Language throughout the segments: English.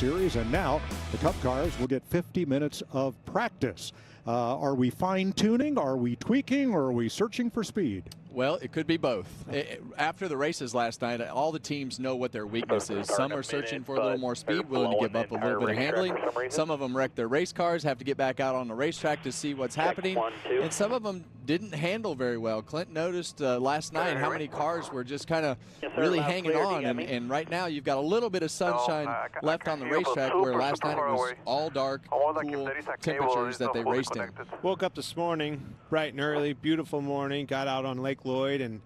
Series, and now the Cup cars will get 50 minutes of practice. Are we fine-tuning? Are we tweaking? Or are we searching for speed? Well, it could be both. After the races last night, all the teams know what their weakness is. Some are searching for a little more speed, willing to give up a little bit of handling. Some of them wreck their race cars, have to get back out on the racetrack to see what's happening. And some of them didn't handle very well. Clint noticed last night how many cars were just kind of really hanging on. And right now you've got a little bit of sunshine left on the racetrack, where last night it was all dark, cool temperatures that they raced in. Woke up this morning bright and early, beautiful morning, got out on Lake Lloyd and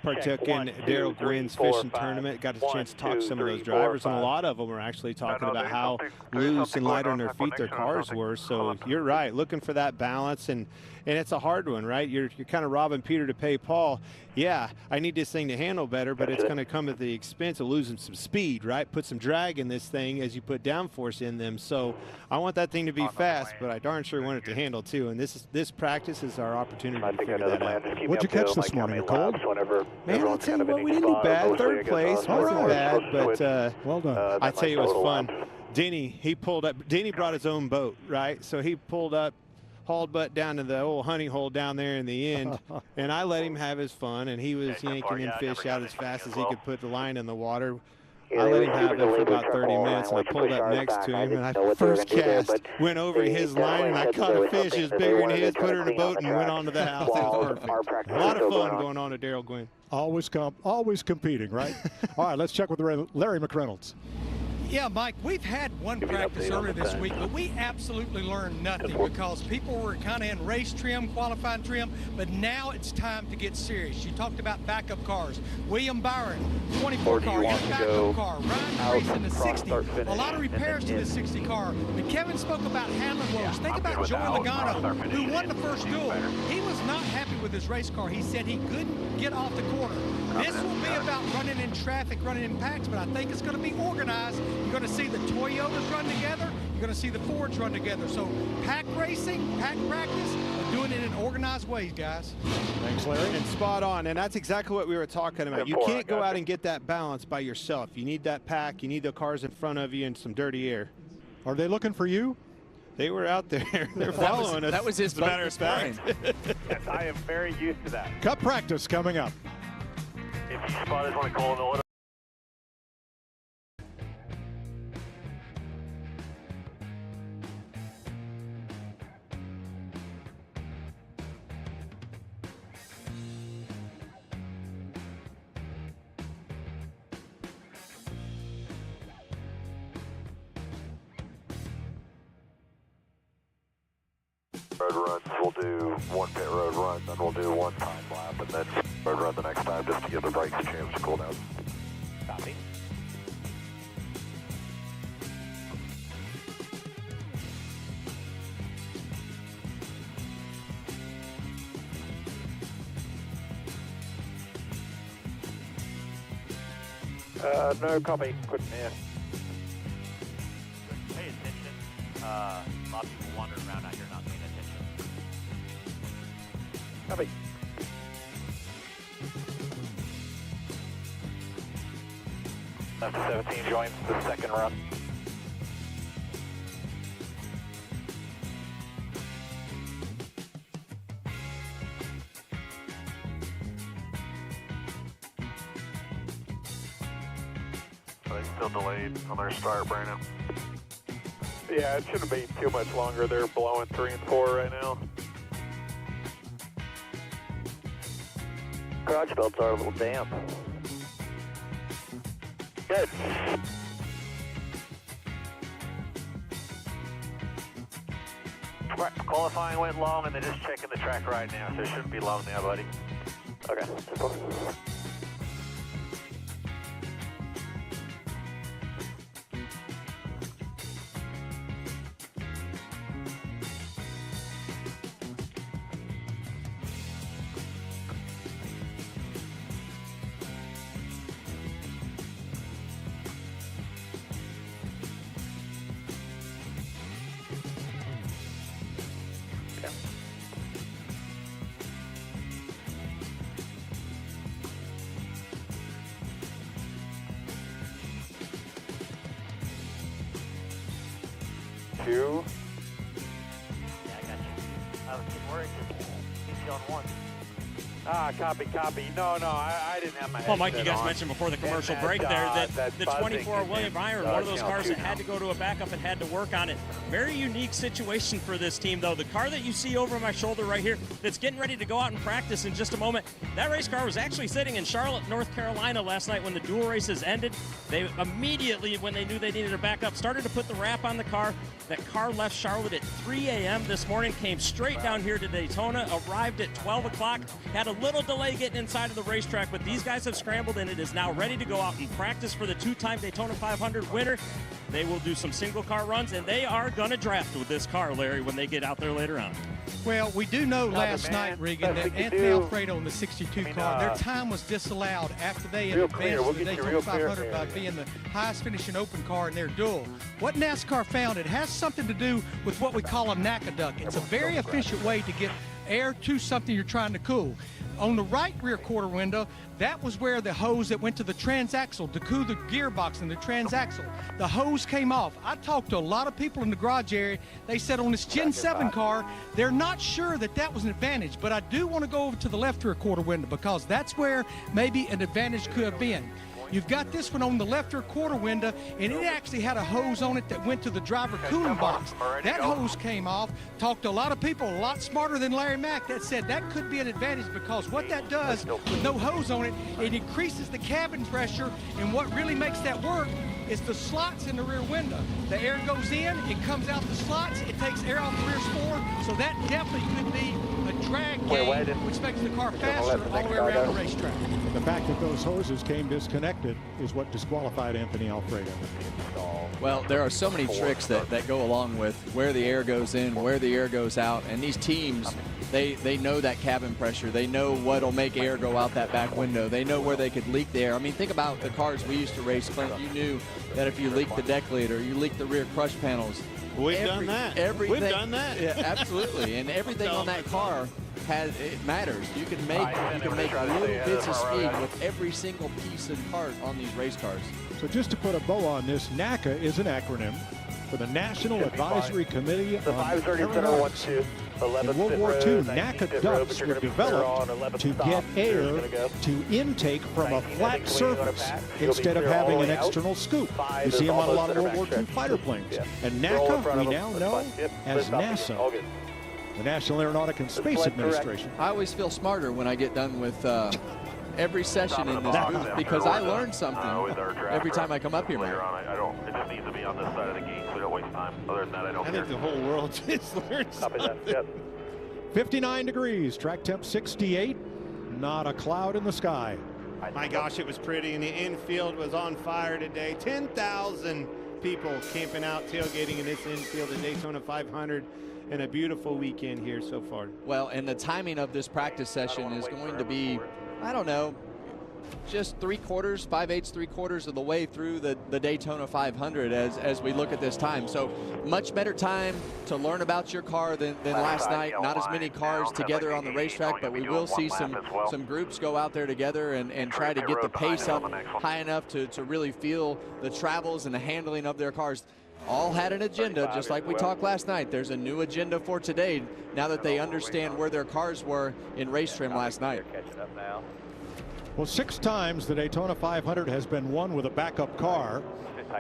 partook in Daryl Gwynn's fishing tournament. Got a chance to talk to some of those drivers, and a lot of them were actually talking about how loose and light on their feet their cars were. So you're right, looking for that balance, and it's a hard one, right? You're kind of robbing Peter to pay Paul. Yeah, I need this thing to handle better, but it's going to come at the expense of losing some speed, right? Put some drag in this thing as you put downforce in them. So I want that thing to be fast, but I darn sure want it to handle too. And this practice is our opportunity to figure that out. What'd you catch this morning, Nicole? Man, I'll tell you what, we didn't do bad. Third place, wasn't bad, but well done. I tell you, it was fun. Denny, he pulled up. Denny brought his own boat, right? So he pulled up, hauled butt down to the old honey hole down there in the end, and I let him have his fun, and he was yanking in fish out as fast as he could put the line in the water. I let him have it for about 30 minutes, and I pulled up next to him, and I first cast went over his line, and I caught a fish as bigger than his, put her in the boat, and went on to the house. It was perfect. A lot of fun going on at Daryl Gwynn. Always competing, right? All right, let's check with Larry McReynolds. Yeah, Mike, we've had one practice earlier this week, but we absolutely learned nothing because people were kind of in race trim, qualifying trim, but now it's time to get serious. You talked about backup cars. William Byron, 24 car, his backup car. Ryan Grace in the 60. A lot of repairs to the 60 car. But Kevin spoke about handling woes. Think about Joey Logano, who won the first duel. He was not happy with his race car. He said he couldn't get off the corner. This will be about running in traffic, running in packs, but I think it's going to be organized. You're going to see the Toyotas run together. You're going to see the Fords run together. So pack racing, pack practice, but doing it in organized ways, guys. Thanks, Larry. And spot on. And that's exactly what we were talking about. You can't go out and get that balance by yourself. You need that pack. You need the cars in front of you and some dirty air. Are they looking for you? They were out there. They're following us. That was his matter of fact. Yes, I am very used to that. Cup practice coming up. If you spot us, want to call in the order. Road runs, we'll do one pit road run, then we'll do one time lap, and then road run the next time just to give the brakes a chance to cool down. Copy. No copy, couldn't hear. Pay attention. A lot of people wandering around out here not paying attention. Copy. Left 17 joins the second run. Are they still delayed on their start, Brandon? Yeah, it shouldn't be too much longer. They're blowing 3 and 4 right now. Crotch belts are a little damp. Good. Qualifying went long, and they're just checking the track right now, so it shouldn't be long now, buddy. Okay. 2. Yeah, I got you. I was getting worried because he's on 1. Copy. No, I didn't have my headset Well, Mike, you guys on. mentioned before the commercial And break there that the buzzing 24 William Byron, one of those cars that had to to go to a backup and had to work on it. Very unique situation for this team, though. The car that you see over my shoulder right here that's getting ready to go out and practice in just a moment, that race car was actually sitting in Charlotte, North Carolina last night when the dual races ended. They immediately, when they knew they needed a backup, started to put the wrap on the car. That car left Charlotte at 3 a.m. this morning, came straight down here to Daytona, arrived at 12 o'clock, had a little delay getting inside of the racetrack, but these guys have scrambled and it is now ready to go out and practice for the 2-time Daytona 500 winner. They will do some single car runs, and they are going to draft with this car, Larry, when they get out there later on. Well, we do know last night, Regan, that Anthony Alfredo in the 62 car, their time was disallowed after they had advanced to the Daytona 500 by being the highest finishing open car in their duel. What NASCAR found, it has something to do with what we call a NACA duct. It's a very efficient way to get air to something you're trying to cool. On the right rear quarter window, that was where the hose that went to the transaxle to cool the gearbox and the transaxle. The hose came off. I talked to a lot of people in the garage area. They said on this Gen 7 car, they're not sure that that was an advantage, but I do want to go over to the left rear quarter window because that's where maybe an advantage could have been. You've got this one on the left rear quarter window, and it actually had a hose on it that went to the driver cooling box. That hose came off. Talked to a lot of people, a lot smarter than Larry Mack, that said that could be an advantage because what that does with no hose on it, it increases the cabin pressure, and what really makes that work is the slots in the rear window. The air goes in, it comes out the slots, it takes air off the rear spoiler, so that definitely could be a drag gain, which makes the car faster all the way around the racetrack. The fact that those hoses came disconnected is what disqualified Anthony Alfredo. Well, there are so many tricks that go along with where the air goes in, where the air goes out, and these teams, they know that cabin pressure. They know what'll make air go out that back window. They know where they could leak the air. I mean, think about the cars we used to race, Clint. You knew that if you leaked the deck lid or you leaked the rear crush panels, We've done that. Everything, We've done that. Yeah, absolutely. And everything on that car it matters. You can make little bits of speed with every single piece of part on these race cars. So just to put a bow on this, NACA is an acronym for the National Advisory Committee on Aeronautics. In World War II, NACA ducts were developed to get air to intake from a flat surface instead of having an external scoop. You see them on a lot of World War II fighter planes. And NACA, we now know as NASA, the National Aeronautic and Space Administration. I always feel smarter when I get done with every session in this booth because I learn something every time I come up here, man. It just needs to be on this side of the gate so we don't waste time. Other than that, I don't care. I think the whole world just learned something. 59 degrees, track temp 68, not a cloud in the sky. My gosh, it was pretty, and the infield was on fire today. 10,000 people camping out, tailgating in this infield at Daytona 500. And a beautiful weekend here so far. Well, and the timing of this practice session is going to be, I don't know, just 3/4, 5/8, 3/4 of the way through the Daytona 500 as we look at this time. So much better time to learn about your car than last night. Not as many cars together on the racetrack, but we will see some groups go out there together and try to get the pace up high enough to really feel the travels and the handling of their cars. All had an agenda, just like we talked last night. There's a new agenda for today now that they understand where their cars were in race trim last night. Well, 6 times the Daytona 500 has been won with a backup car,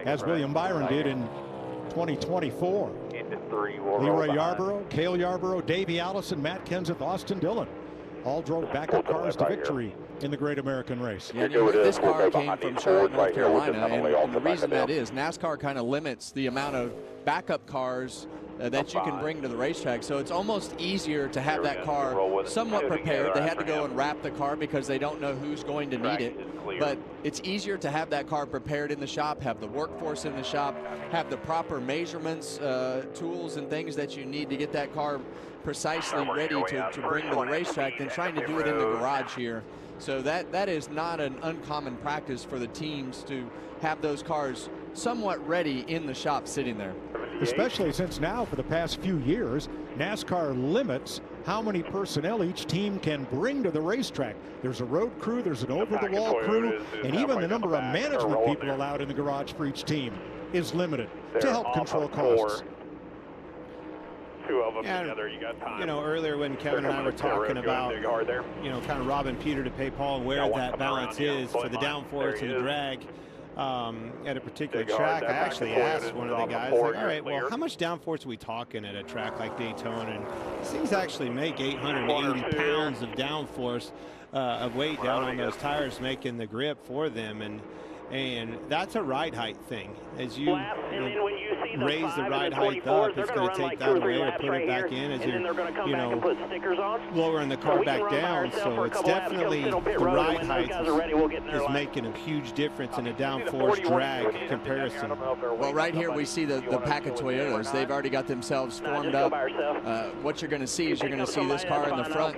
as William Byron did in 2024. Leroy Yarborough, Cale Yarborough, Davey Allison, Matt Kenseth, Austin Dillon all drove backup cars to victory in the Great American Race. Yeah, this car came from Charlotte, North Carolina, and the reason that is NASCAR kind of limits the amount of backup cars that you can bring to the racetrack. So it's almost easier to have that car somewhat prepared. They had to go and wrap the car because they don't know who's going to need it. But it's easier to have that car prepared in the shop, have the workforce in the shop, have the proper measurements, tools and things that you need to get that car precisely ready to bring to the racetrack than trying to do it in the garage here. So that is not an uncommon practice for the teams to have those cars somewhat ready in the shop sitting there. Especially since now, for the past few years, NASCAR limits how many personnel each team can bring to the racetrack. There's a road crew, there's an over-the-wall crew, and even the number of management people allowed in the garage for each team is limited to help control costs. two of them Yeah, together. You got time. You know, earlier when Kevin and I were talking about, you know, kind of robbing Peter to pay Paul and where that balance is for the downforce and the drag at a particular track, I actually asked one of the guys, like, all right, well, how much downforce are we talking at a track like Daytona? And these things actually make 880 pounds of downforce of weight down on those tires, making the grip for them. And that's a ride height thing. As you raise the ride height up, it's going to take that away or put it back in as you're, you know, lowering the car back down. So it's definitely the ride height is making a huge difference in a downforce drag comparison. Well, right here we see the pack of Toyotas. They've already got themselves formed up. What you're going to see is you're going to see this car in the front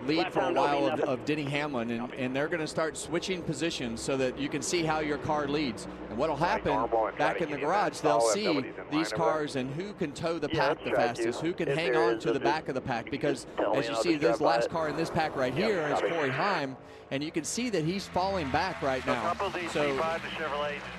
lead for a while of Denny Hamlin, and they're going to start switching positions so that you can see how your car leads. And what will happen back in the garage, they'll see these cars and who can tow the pack the fastest, who can hang on to the back of the pack, because as you see, this last car in this pack right here is Corey Heim, and you can see that he's falling back right now. So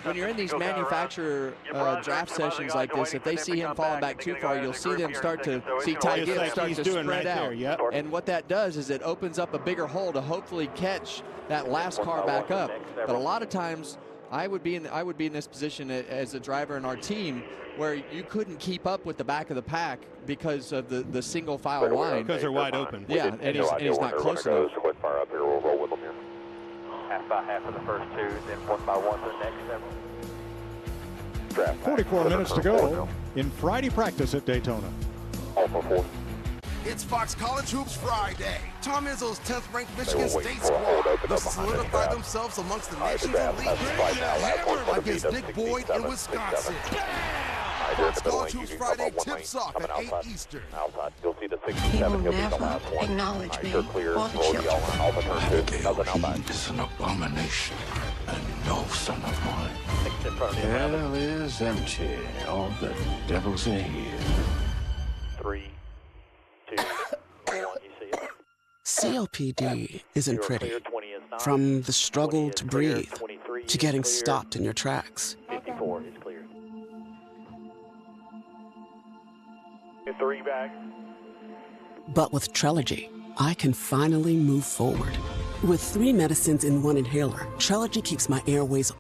when you're in these manufacturer draft sessions like this, if they see him falling back too far, you'll see them start to see Ty Gibbs start to spread out. And what that does is it opens up a bigger hole to hopefully catch that last car back up. But a lot of times I would be in this position as a driver in our team where you couldn't keep up with the back of the pack because of the single file line. Because they're wide open. Yeah, and he's not close enough. Half by half of the first two, then one by one for the next 44 minutes to go in Friday practice at Daytona. It's Fox College Hoops Friday. Tom Izzo's 10th ranked Michigan State squad will solidify themselves amongst the nation's elite against Nick Boyd in Wisconsin. Fox College Hoops Friday tips off at 8 Eastern. He will never acknowledge me or the children. He is an abomination and no son of mine. Hell is empty. All the devils are here. 3, 2, 1, you see it. COPD isn't pretty. From the struggle to breathe to getting stopped in your tracks. 54 is clear. 3 back. But with Trelegy, I can finally move forward. With 3 medicines in 1 inhaler, Trelegy keeps my airways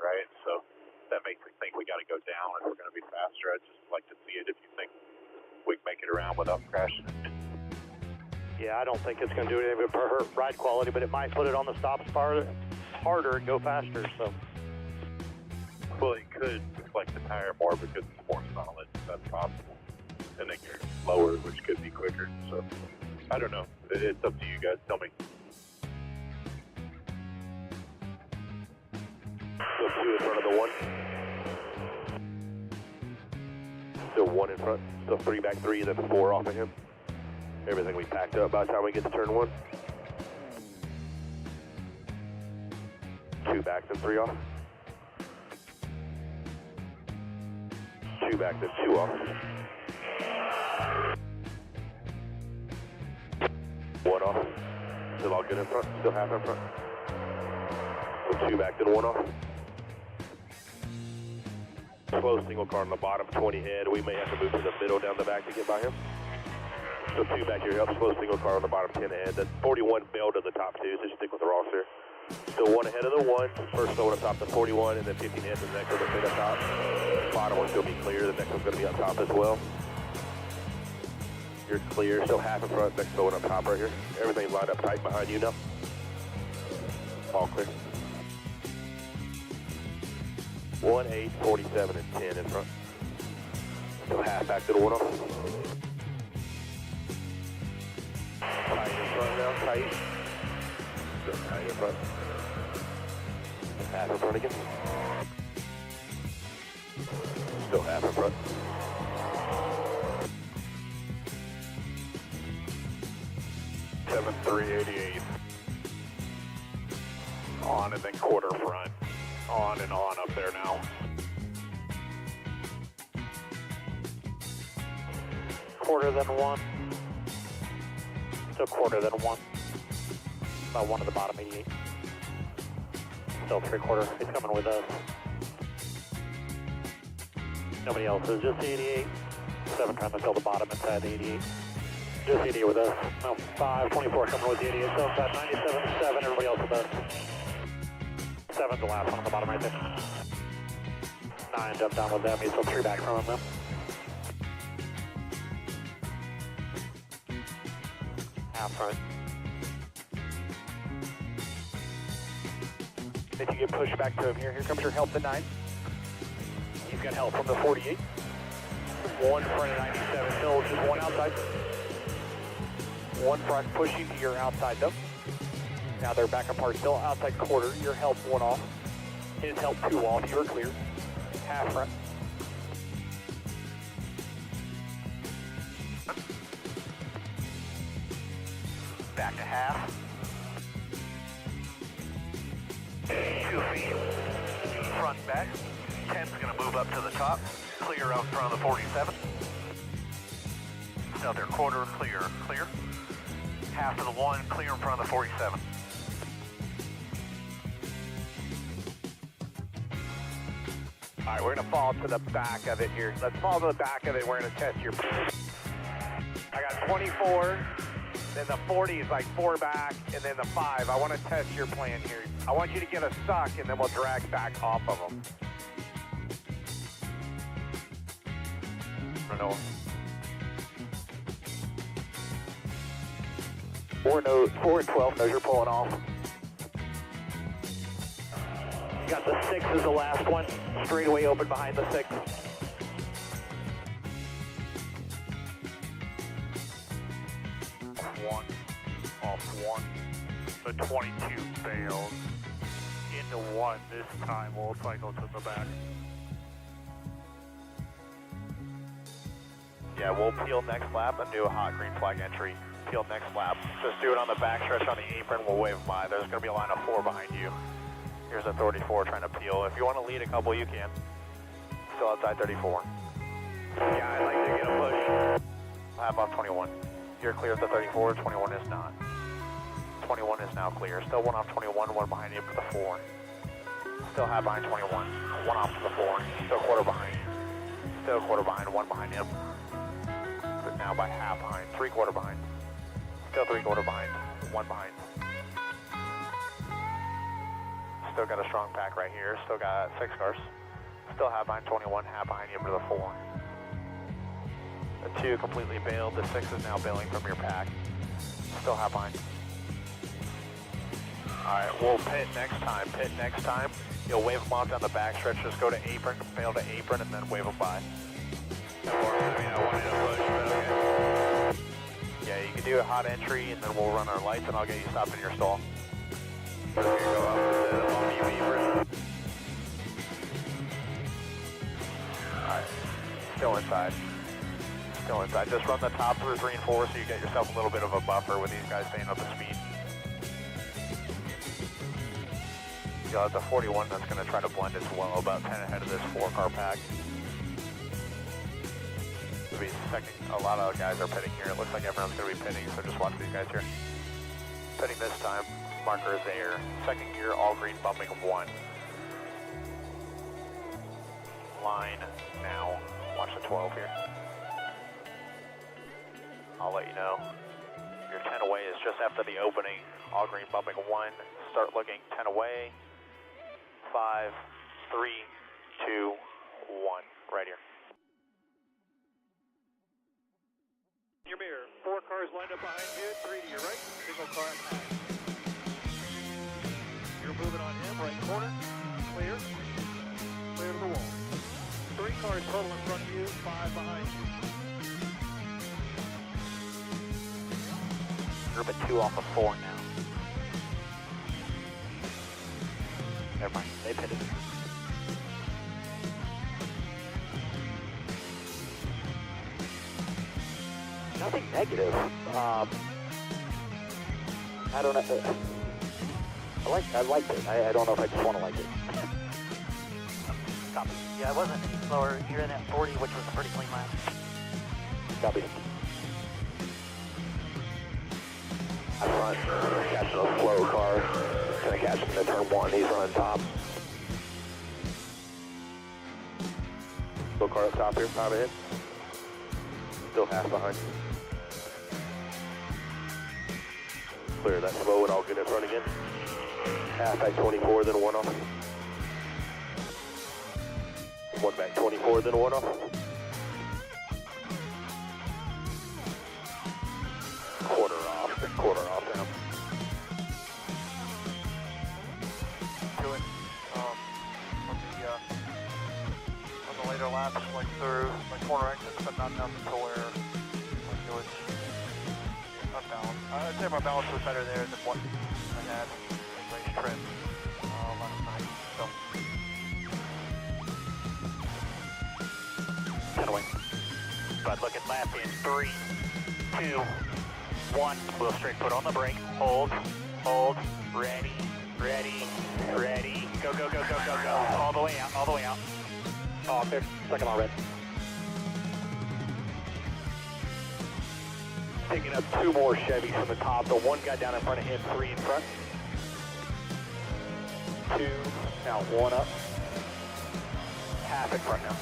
right? So that makes me think we got to go down if we're going to be faster. I'd just like to see it if you think we can make it around without crashing. Yeah, I don't think it's going to do anything for her ride quality, but it might put it on the stops harder and go faster. So, well, it could deflect the tire more because it's more solid. That's possible. And then you're lower, which could be quicker. So, I don't know. It's up to you guys. Tell me. Still 2 in front of the 1. Still 1 in front. Still 3 back 3, then 4 off of him. Everything we packed up by the time we get to turn 1. 2 back, then 3 off. 2 back, then 2 off. 1 off. Still all good in front. Still half in front. So 2 back, then 1 off. Slow single car on the bottom, 20 head. We may have to move to the middle down the back to get by him. So 2 back here, help slow single car on the bottom, 10 ahead. That's 41 bailed to the top 2, so stick with the Ross here. Still 1 ahead of the 1. First slow one up top to 41, and then 15 head to the next one to up top. Bottom one's going to be clear. The next one's going to be up top as well. You're clear. Still half in front. Next slow one up top right here. Everything's lined up tight behind you now. All clear. 1, 8, 47, and 10 in front. Still half back to the 1 off. Tight in front now, tight. Still tight in front. Half in front again. Still half in front. Seven 388. On and then quarter front. On and on up there now. Quarter then 1. Still quarter then 1. About 1 at the bottom, 88. Still 3/4. He's coming with us. Nobody else is just the 88. 7 trying to fill the bottom inside the 88. Just 88 with us. No, 5, 24 coming with the 88. So inside 97, 7, everybody else with us. 7's the last one on the bottom right there. 9 jumped down with them. He's still 3 back from him though. Half front. If you get pushed back to him here comes your help at 9. He's got help from the 48. 1 front of 97, still just 1 outside. 1 front pushing to your outside though. Now they're back apart, still outside quarter. Your help 1 off. His help 2 off. You are clear. Half front. Back to half. 2 feet. Front back. 10's going to move up to the top. Clear out front of the 47. Still there, quarter, clear, clear. Half to the 1, clear in front of the 47. All right, we're going to fall to the back of it here. Let's fall to the back of it. We're going to test your... I got 24, then the 40 is like 4 back, and then the 5. I want to test your plan here. I want you to get a suck, and then we'll drag back off of them. I don't know. 4 and 12 knows you're pulling off. You got the 6 as the last one. Straightaway open behind the 6. Off 1. The 22 fails. Into 1 this time. We'll cycle to the back. Yeah, we'll peel next lap and do a hot green flag entry. Peel next lap. Just do it on the backstretch on the apron. We'll wave them by. There's going to be a line of 4 behind you. Here's a 34 trying to peel. If you want to lead a couple, you can. Still outside 34. Yeah, I'd like to get a push. How about 21? You're clear at the 34. 21 is not. 21 is now clear. Still 1 off 21. 1 behind you for the 4. Still half behind 21. 1 off to the 4. Still quarter behind. Still quarter behind. 1 behind him. But now by half behind. 3/4 behind. Still 3/4 behind. 1 behind. Still got a strong pack right here. Still got 6 cars. Still half behind 21, half behind you for the 4. The 2 completely bailed. The 6 is now bailing from your pack. Still half behind. Alright, we'll pit next time. Pit next time. You'll wave them off down the back stretch. Just go to apron, bail to apron, and then wave them by. Yeah, you can do a hot entry, and then we'll run our lights, and I'll get you stopped in your stall. Alright, still inside. Still inside. Just run the top through 3 and 4 so you get yourself a little bit of a buffer with these guys staying up to speed. You got the 41 that's going to try to blend as well, about 10 ahead of this 4-car pack. It'll be second. A lot of guys are pitting here. It looks like everyone's going to be pitting, so just watch these guys here. Pitting this time. Marker is there. Second gear, all green, bumping 1. Line now. Watch the 12 here. I'll let you know. Your 10 away is just after the opening. All green, bumping 1. Start looking 10 away. 5, 3, 2, 1. Right here. Your mirror. 4 cars lined up behind you. 3 to your right. Single car at 9. You're moving on him. Right corner. Clear. Clear to the wall. 3 cars total in front of you. 5 behind you. Group of 2 off of 4 now. Never mind, they pitted. Nothing negative. I don't know. I liked it. I don't know if I just want to like it. Copy. Yeah, it wasn't any slower. You're in at 40, which was a pretty clean lap. Copy. Up front, catching a slow car. Gonna catch him in turn 1. He's running top. Slow car up top here, 5 ahead. Still half behind. Clear that slow and I'll get in front again. Half back 24, then 1 off. 1 back 24, then 1 off. Quarter off now. Do it. On the later laps, like through my corner exits, but not enough to where it was unbalanced. I'd say my balance was better there than what I had in race trim last night. So. 10 away. But look at lap in 3, 2, 1, wheel straight, put on the brake, hold, ready, go, all the way out. Oh, there, second on red. Picking up 2 more Chevys from the top, the 1 guy down in front of him, 3 in front. 2, now 1 up, half in front now.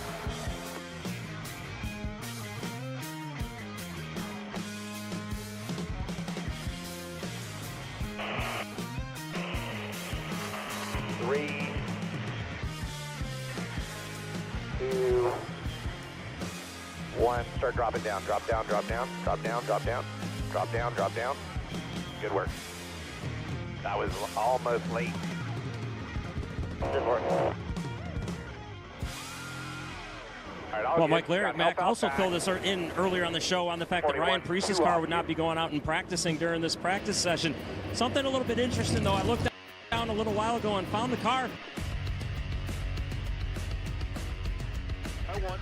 Start dropping down, drop down. Good work. That was almost late. Good work. Well, Mike Mac also filled us in earlier on the show on the fact that Ryan Preece's car would not be going out and practicing during this practice session. Something a little bit interesting, though. I looked down a little while ago and found the car. I won.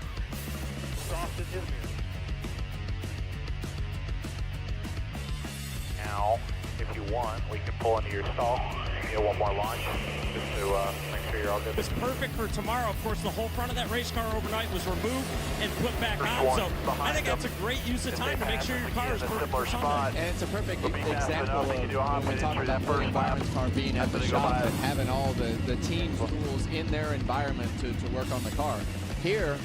Soft in his mirror. Now, if you want, we can pull into your stall and get 1 more launch just to make sure you're all good. It's perfect for tomorrow. Of course, the whole front of that race car overnight was removed and put back on. So I think that's a great use of time to make sure your car is perfect for Sunday. And it's a perfect example of when we talk about the environment car being at the shop and having all the team's tools in their environment to work on the car. Here,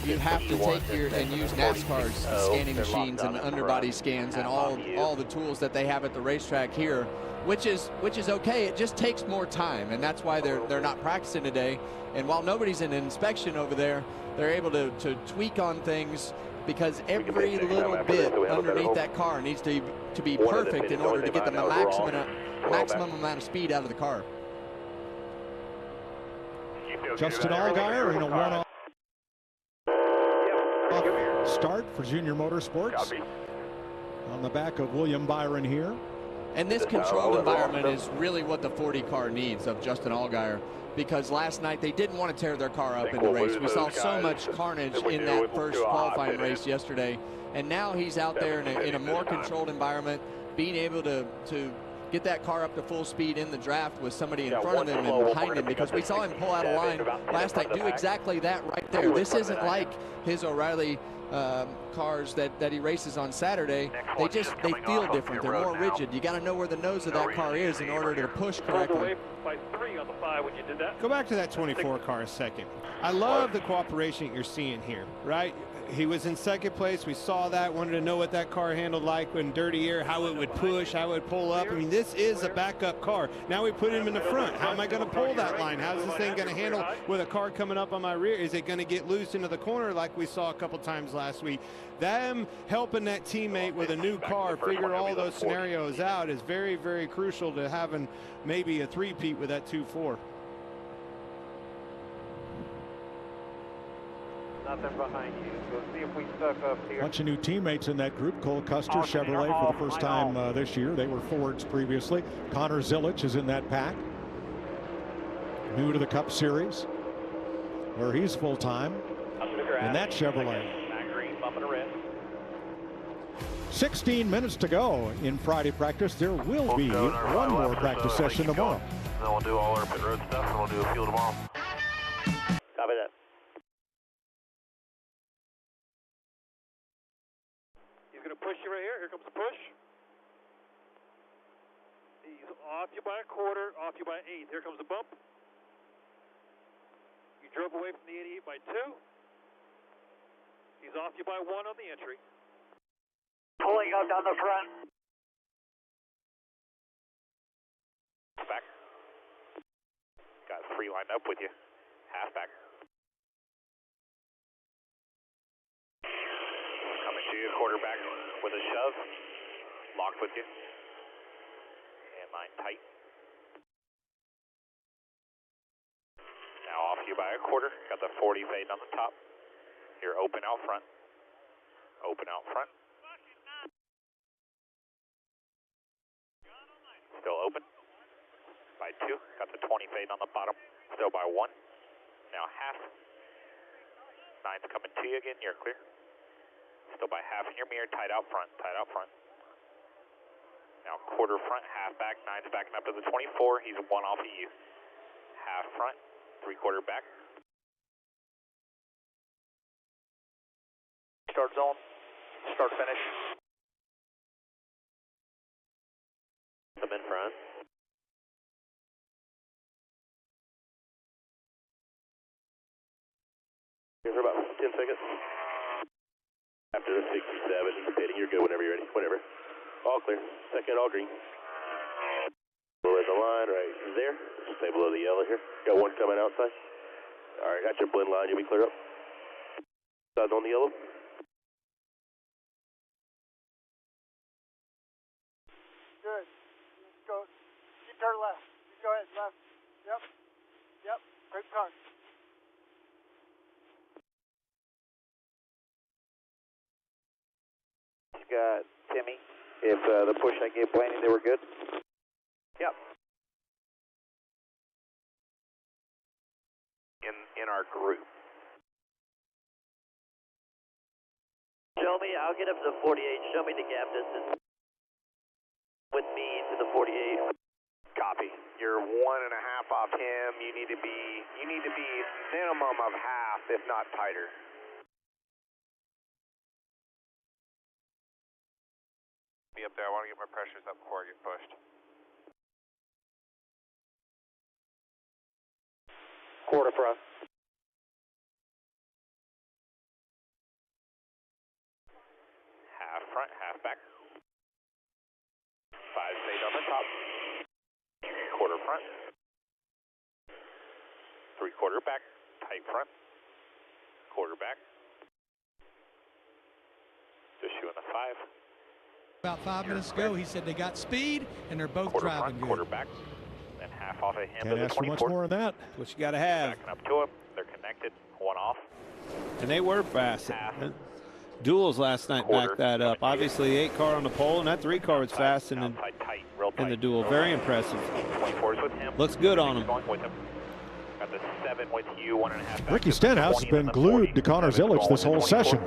you have to take and use NASCAR's scanning machines and underbody scans and all the tools that they have at the racetrack here, which is okay. It just takes more time, and that's why they're not practicing today. And while nobody's in inspection over there, they're able to tweak on things, because every little bit underneath that car needs to be perfect in order to get the maximum amount of speed out of the car. Justin Allgaier in a one-off start for Junior Motorsports on the back of William Byron here. And this controlled environment is really what the 40 car needs of Justin Allgaier, because last night they didn't want to tear their car up in the race. We saw so much carnage in that first qualifying race yesterday, and now he's out there in a more controlled environment, being able to get that car up to full speed in the draft with somebody in front of him and behind him, because we saw him pull out of line last night, do exactly that right there. This isn't like his O'Reilly cars that he races on Saturday. They feel different. They're more rigid. You got to know where the nose of that car is in order to push correctly. Go back to that 24 car a second. I love the cooperation you're seeing here, right? He was in second place. We saw that, wanted to know what that car handled like when dirty air, how it would push, how it would pull up. I mean, this is a backup car. Now we put him in the front. How am I going to pull that line? How's this thing going to handle with a car coming up on my rear? Is it going to get loose into the corner like we saw a couple times last week? Them helping that teammate with a new car figure all those scenarios out is very, very crucial to having maybe a three-peat with that 2-4. Nothing behind you. So see if we stuck up here. Bunch of new teammates in that group. Cole Custer, Chevrolet for the first time this year. They were Fords previously. Connor Zilic is in that pack. New to the Cup Series, where he's full-time in that Chevrolet. 16 minutes to go in Friday practice. There will be one more practice session tomorrow. Then we'll do all our pit road stuff, and we'll do a fuel tomorrow. Copy that. He's going to push you right here. Here comes the push. He's off you by a quarter, off you by an eighth. Here comes the bump. You drove away from the 88 by 2. He's off you by 1 on the entry. Pulling up down the front. Back. Got 3 lined up with you. Half back. Coming to you, quarterback with a shove. Locked with you. And line tight. Now off you by a quarter. Got the 40 fading on the top. You're open out front. Open out front. Still open. By 2. Got the 20 fading on the bottom. Still by 1. Now half. 9's coming to you again. You're clear. Still by half in your mirror. Tight out front. Tight out front. Now quarter front. Half back. 9's backing up to the 24. He's 1 off of you. Half front. 3/4 back. Start zone. Start finish. Come in front. Here for about 10 seconds. After the 67, he's pitting. You're good whenever you're ready. Whenever. All clear. Second, all green. Below the line right there. Stay below the yellow here. Got 1 coming outside. All right, got your blend line. You'll be clear up. Side on the yellow. Good. Go. Keep turn left. Go ahead, left. Yep. Yep. Great car. Got Timmy. If the push I gave Blaney, they were good. Yep. In our group. Show me. I'll get up to the 48. Show me the gap distance with me to the 48. Copy. You're 1.5 off him. You need to be minimum of half, if not tighter. Be up there. I want to get my pressures up before I get pushed. Quarter front. front, half back. 5 stays on the top. Quarter front. 3/4 back, tight front. Quarter back. Just shooting a 5. About 5 minutes ago, he said they got speed and they're both Quarter driving front, good. quarter back, and half off a hand Can't ask for much more of that. What you got to have. Backing up to him. They're connected. One off. And they were fast. Duels last night backed that up. Obviously, 8 car on the pole, and that 3 car was fast in the duel. Very impressive. 24's with him. Looks good on him. Going with him. Got the 7 with you, 1.5 back. Ricky Stenhouse has been glued to Connor Zilic this whole session.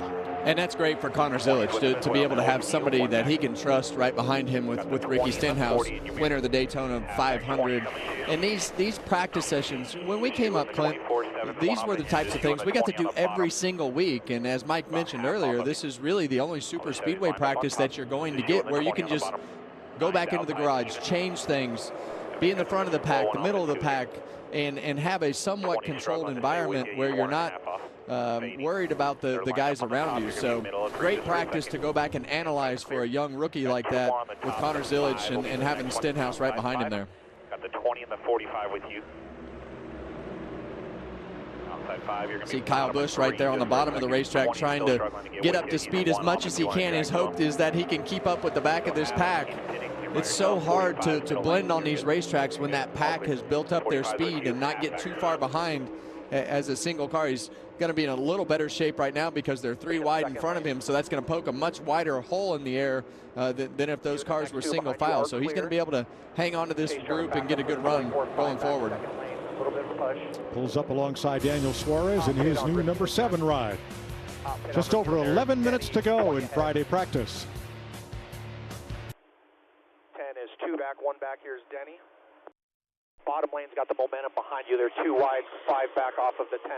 And that's great for Connor Zilic to be able to have somebody that he can trust right behind him with Ricky Stenhouse, winner of the Daytona 500. And these practice sessions, when we came up, Clint, these were the types of things we got to do every single week. And as Mike mentioned earlier, this is really the only super speedway practice that you're going to get where you can just go back into the garage, change things, be in the front of the pack, the middle of the pack, and have a somewhat controlled environment where you're not worried about the guys around you. So great practice to go back and analyze for a young rookie like that with Connor Zilic and having Stenhouse right behind him there. Got the 20 and the 45 with you. Outside 5, you're See Kyle Busch right there on the bottom of the racetrack trying to get up to speed as much as he can. His hope is that he can keep up with the back of this pack. It's so hard to blend on these racetracks when that pack has built up their speed and not get too far behind as a single car. He's going to be in a little better shape right now because they're 3 wide in front of him, so that's going to poke a much wider hole in the air than if those cars were single file. So he's going to be able to hang on to this group and get a good run going forward. Pulls up alongside Daniel Suarez in his new number 7 ride. Just over 11 minutes to go in Friday practice. 10 is 2 back, 1 back. Here's Denny. Bottom lane's got the momentum behind you. They're 2 wide, 5 back off of the 10.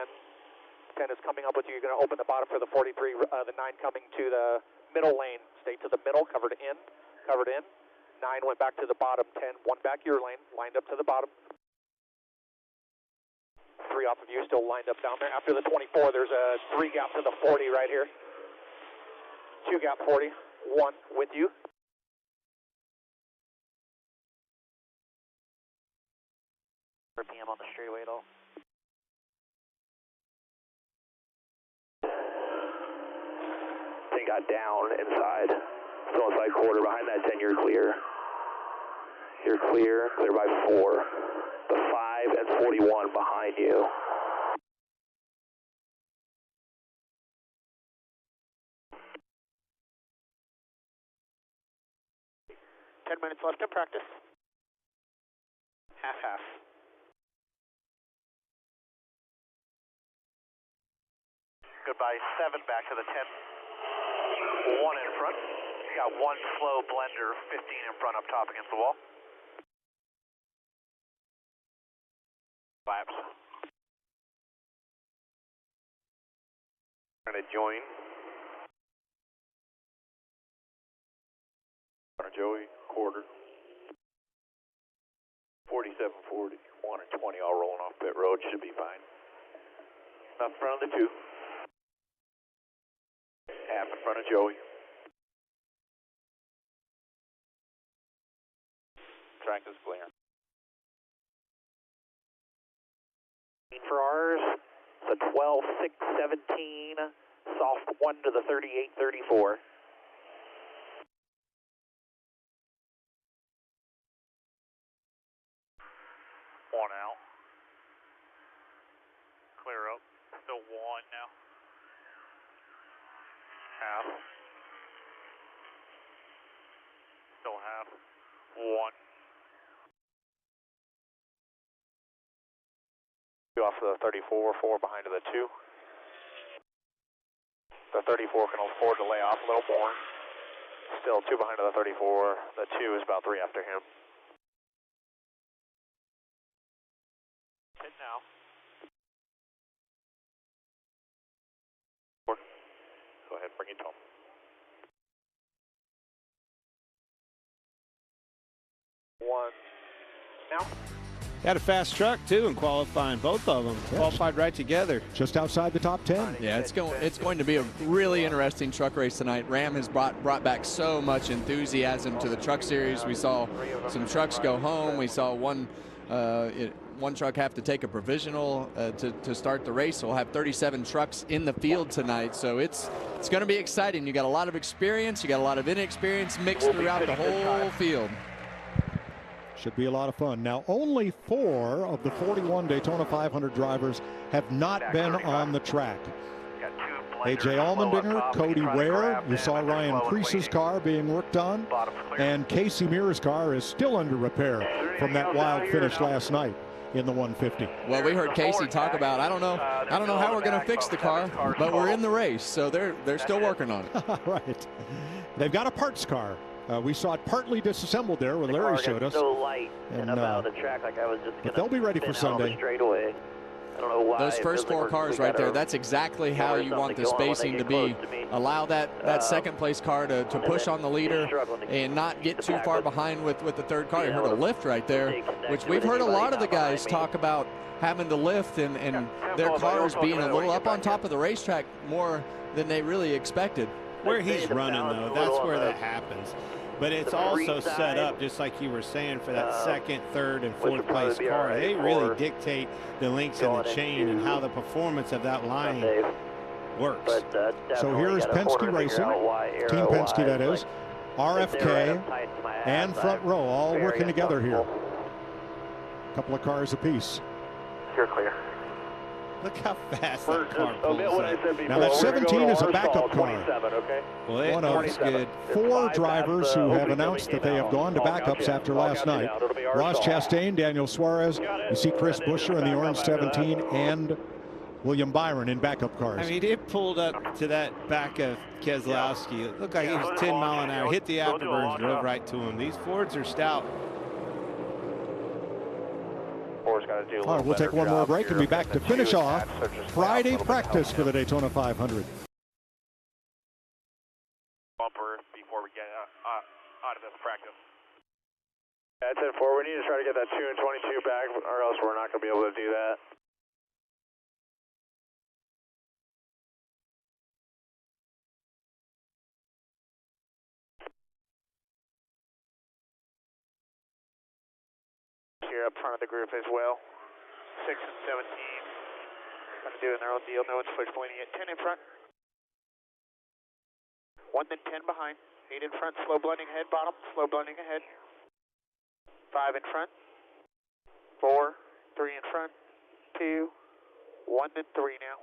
10 is coming up with you. You're going to open the bottom for the 43. The 9 coming to the middle lane. Stay to the middle, covered in, covered in. 9 went back to the bottom. 10, 1 back your lane, lined up to the bottom. 3 off of you, still lined up down there. After the 24, there's a 3 gap to the 40 right here. 2 gap 40, 1 with you. RPM on the straightaway at all. Thing got down inside. Still inside quarter. Behind that 10, you're clear. You're clear. Clear by 4. The 5 and 41 behind you. Minutes left in practice. Half-half. Goodbye, 7 back to the 10. 1 in front. You got 1 slow blender, 15 in front up top against the wall. Laps. Trying to join. Joey, quarter. 47-40, 1 and 20 all rolling off pit road, should be fine. Up front of the 2. Half in front of Joey. Track is clear. For ours, the 12-6-17, soft 1 to the 38-34. 1 out. Clear up. Still 1 now. Half. Still half. 1. Off the 34, 4 behind to the 2. The 34 can afford to lay off a little more. Still 2 behind to the 34. The 2 is about 3 after him. Hit now. Go ahead, bring it to him. One. Now. Had a fast truck too in qualifying, both of them qualified right together. Just outside the top 10. Yeah, it's going to be a really interesting truck race tonight. Ram has brought back so much enthusiasm to the truck series. We saw some trucks go home. We saw one truck have to take a provisional to start the race. We'll have 37 trucks in the field tonight, so it's going to be exciting. You got a lot of experience, you got a lot of inexperience mixed throughout the whole field. Should be a lot of fun. Now, only 4 of the 41 Daytona 500 drivers have not been on the track. A.J. Allmendinger, Cody Ware, you saw Ryan Preece's car being worked on, and Casey Mears' car is still under repair from that wild finish last night in the 150. Well, we heard Casey talk about, I don't know how we're going to fix the car, but we're in the race, so they're still working on it. Right. They've got a parts car. We saw it partly disassembled there when Larry showed us. So light and about the track, like I was just but they'll be ready for Sunday. Straightaway. I don't know why. Those first 4 cars right there, that's exactly how you want the spacing to be. Allow that second place car to push on the leader and not get too far behind with the third car. You heard a lift right there, which we've heard a lot of the guys talk about having to lift and their cars being a little up on top of the racetrack more than they really expected. Where he's running, though, that's where that happens. But it's also set up, just like you were saying, for that second, third, and fourth place car. They really dictate the links in the chain and how the performance of that line works. So here is Penske Racing, Team Penske that is, RFK, and Front Row all working together here. A couple of cars apiece. You're clear. Look how fast that car pulls up. Now that 17 is a backup car. Okay? Well, One of 4 drivers who have announced that they have gone to backups after last night. Ross Chastain, Daniel Suarez, you see Chris Buescher in the orange 17, and William Byron in backup cars. I mean, it pulled up to that back of Keselowski. It looked like he was 10 mile an hour, hit the afterburners, drove right to him. These Fords are stout. All right, we'll take one more break and be back to finish off Friday practice for the Daytona 500. Bumper before we get out of this practice. That's it, 4. We need to try to get that 2 and 22 back, or else we're not going to be able to do that. Here up front of the group as well. 6 and 17. Kind of doing their own deal. No one's switch pointing it. 10 in front. 1 then 10 behind. 8 in front. Slow blending ahead. Bottom. Slow blending ahead. 5 in front. 4. 3 in front. 2. 1 then 3 now.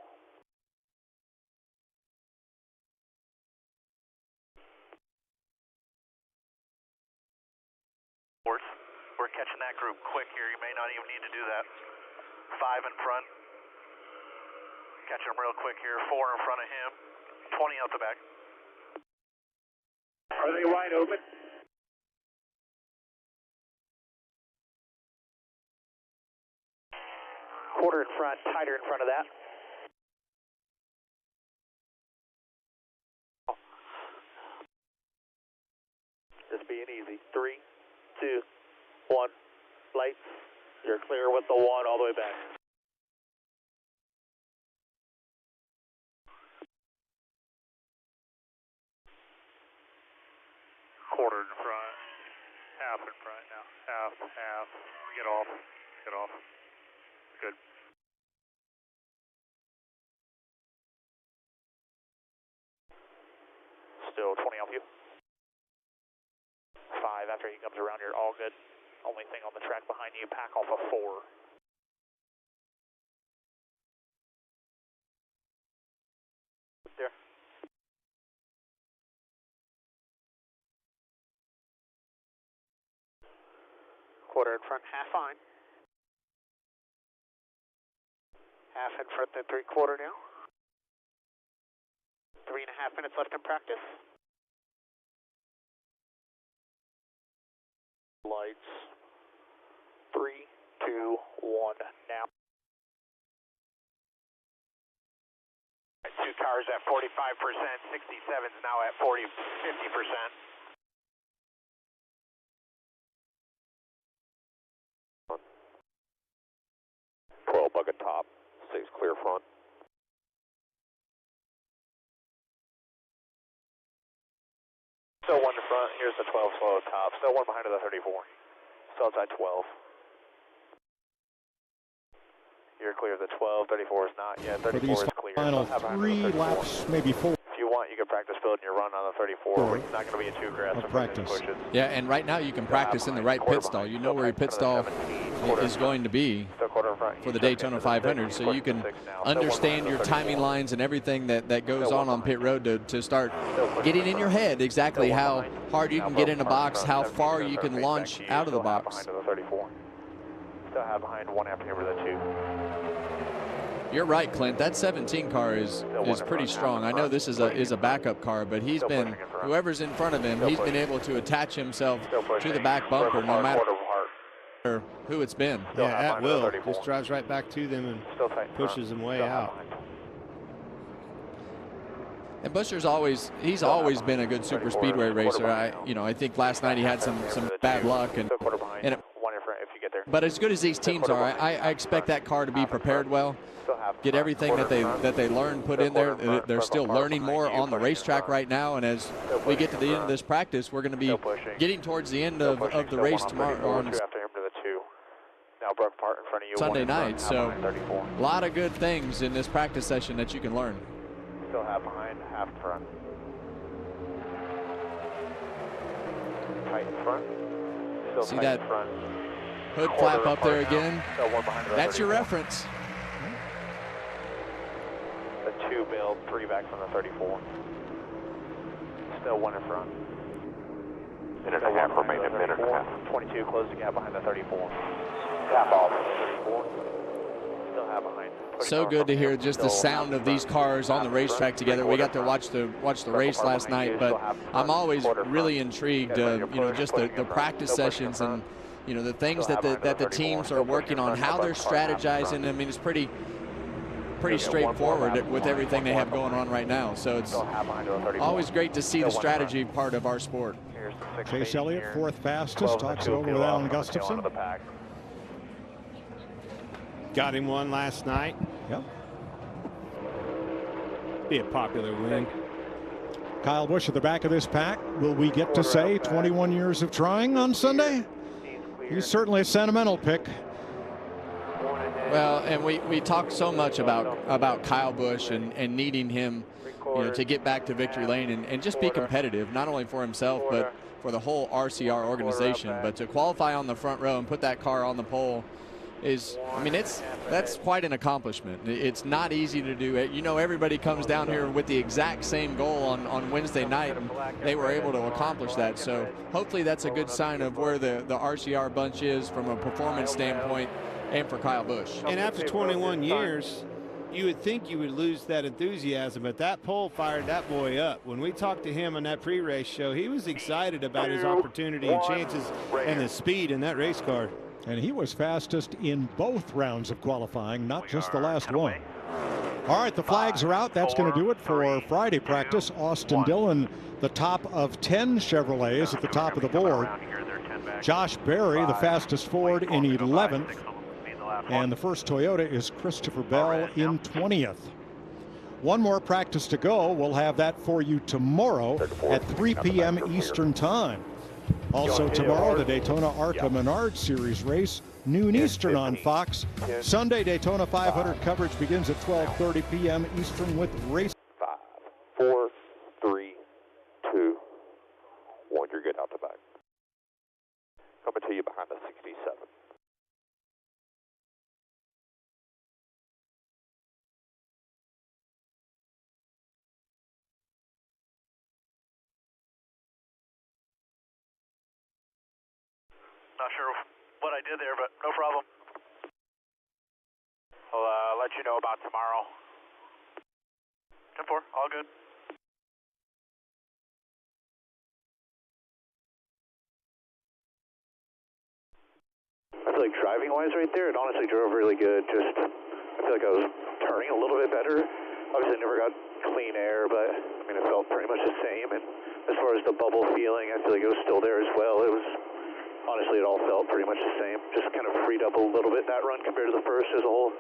We're catching that group quick here. You may not even need to do that. 5 in front. Catching him real quick here. 4 in front of him. 20 out the back. Are they wide open? Quarter in front, tighter in front of that. Just being easy. 3, 2, 1. Lights. You're clear with the 1 all the way back. Quarter in front. Half in front now. Half. Get off. Good. Still 20 off you. 5 after he comes around, you're all good. Only thing on the track behind you, pack off a 4. There. Quarter in front, half fine. Half in front, then 3/4 now. 3.5 minutes left in practice. Lights. 3, 2, 1, now. 2 cars at 45%, 67's now at 50%. 12 bucket top, 6 clear front. Still 1 to front, here's the 12 slow top, still 1 behind of the 34. Still outside 12. You're clear of the 12, 34 is not yet, 34 is clear. Final 3 laps, maybe 4. If you want, you can practice building your run on the 34. It's not going to be too aggressive. Practice. Yeah, and right now you can practice in the right pit stall. You know where your pit stall is going to be for the Daytona 500, so you can understand your timing lines and everything that goes on pit road to start getting in your head exactly how hard you can get in a box, how far you can launch out of the box. Still have behind 1 after him for the 2. You're right, Clint. That 17 car is pretty strong. I know this is a backup car, but he's been, whoever's in front of him, he's been able to attach himself to the back bumper no matter who it's been. Yeah, at will. Just drives right back to them and pushes them way out. And Buscher's he's always been a good super speedway racer. I think last night he had some bad luck but as good as these teams are, I expect that car to be prepared well. Get everything that they learn put in there. They're still learning more on the racetrack right now, and as we get to the end of this practice, we're going to be getting towards the end of the race tomorrow on Sunday night. So a lot of good things in this practice session that you can learn. Still half behind, half front. Tight in front. Still see tight that in front. Hood flap up there again. That's your reference. The 2 build, 3 back from the 34. Still 1 in front. Minute and a half remaining, minute and a half. 22, close the gap behind the 34. Tap off. 34. Still half behind. So good to hear just the sound of these cars on the racetrack together. We got to watch the race last night, but I'm always really intrigued, just the practice sessions and the things that the teams are working on, how they're strategizing. I mean, it's pretty straightforward with everything they have going on right now. So it's always great to see the strategy part of our sport. Chase Elliott, 4th fastest, talks it over with Alan Gustafson. Got him one last night. Yep. Be a popular win. Kyle Busch at the back of this pack. Will we get to say 21 years of trying on Sunday? He's certainly a sentimental pick. Well, and we talk so much about Kyle Busch and needing him to get back to victory lane and just be competitive, not only for himself but for the whole RCR organization. But to qualify on the front row and put that car on the pole that's quite an accomplishment. It's not easy to do it. Everybody comes down here with the exact same goal on Wednesday night, and they were able to accomplish that. So hopefully that's a good sign of where the RCR bunch is from a performance standpoint and for Kyle Busch. And after 21 years, you would think you would lose that enthusiasm, but that pole fired that boy up. When we talked to him on that pre-race show, he was excited about his opportunity and chances and the speed in that race car. And he was fastest in both rounds of qualifying, not just the last one. All right, the flags are out. That's going to do it for Friday practice. Austin Dillon, the top of 10 Chevrolets at the top of the board. Josh Berry, the fastest Ford, in 11th. And the first Toyota is Christopher Bell in 20th. One more practice to go. We'll have that for you tomorrow at 3 p.m. Eastern Time. Also tomorrow, the Daytona ARCA Menard Series race, noon Eastern on Fox. Sunday Daytona 500 coverage begins at 12:30 p.m. Eastern with race. 5, 4, 3, 2, 1. You're good out the back. Coming to you behind the 67. Not sure what I did there, but no problem. I'll let you know about tomorrow. 10-4, all good. I feel like driving-wise right there, it honestly drove really good. I feel like I was turning a little bit better. Obviously, I never got clean air, but it felt pretty much the same. And as far as the bubble feeling, I feel like it was still there as well. It was Honestly, it all felt pretty much the same. Just kind of freed up a little bit that run compared to the first as a whole.